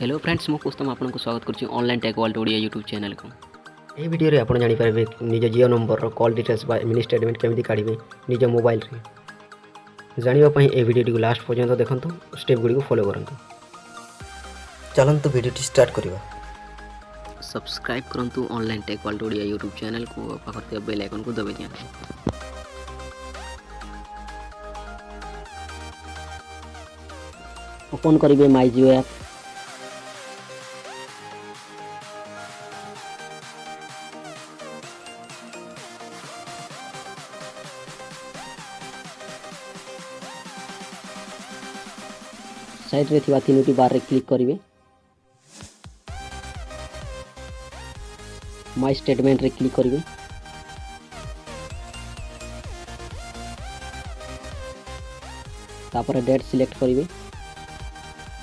Hello friends मु कुस्तम आपको स्वागत करुच्ची online tech world Odia YouTube channel को। यही वीडियो रे आपण जानि पारबे निज जियो नंबर रो कॉल डिटेल्स बा मिनी स्टेटमेंट केमिति काढिबे निज मोबाइल रे जानिबा पई ए वीडियो टी लास्ट पर्यंत देखंतु स्टेप गुडी को फॉलो करंतु। चलंतु वीडियो टी स्टार्ट करिबा। सब्सक्राइब करंतु online tech world Odia YouTube channel को पाखर बेल आइकन को दबे दियंतु। ओपन करिवे माय जियो ऐप। साइड रे थिबा तीनोटी बार रे क्लिक करिवे। माय स्टेटमेंट रे क्लिक करिवे। तापर डेट सिलेक्ट करिवे।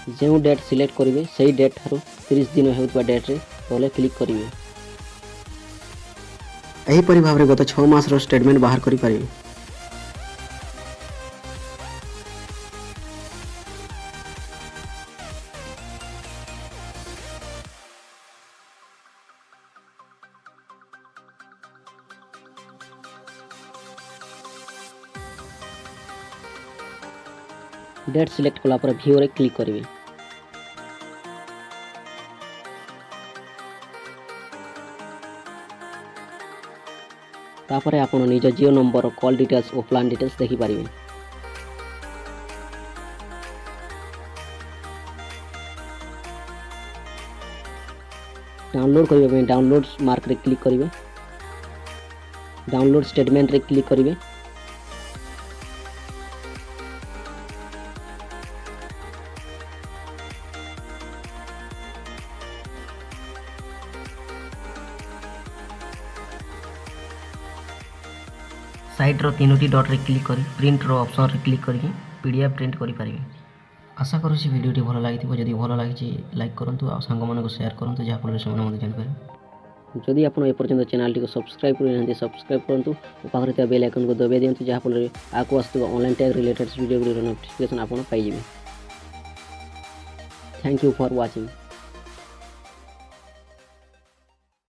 जो डेट सिलेक्ट करिवे सही डेट हारो 30 दिन हेउतबा डेट रे तले क्लिक करिवे। एही परि भाबरे गत 6 मास रो स्टेटमेंट बाहर करि पारिबे। डेट सिलेक्ट कला पर व्यू रे क्लिक करिवे। तापर आपण निज जियो नंबर कॉल डिटेल्स और प्लान डिटेल्स देखि पारिवे। डाउनलोड करिवे पे डाउनलोड मार्क रे क्लिक करिवे। डाउनलोड स्टेटमेंट रे क्लिक करिवे। साइड रो तीनोटी डॉट रे क्लिक करी प्रिंट रो ऑप्शन रे क्लिक करके पीडीएफ प्रिंट करि पारिबे। आशा करूँ वीडियो टी भल लगी जदि भल लगी लाइक करंतु आ सांग मानको शेयर करंतु जहाँ फल से जान पारे। जदि आपण ए पर्यंत चैनल टी को सब्सक्राइब करना सब्सक्राइब करंतु और पाखरे त्या बेल आइकन को दबाइ दियंतु जहाँ फल आको आस्तु online tech related video notification आपण पाइ जेबे। Thank you for watching.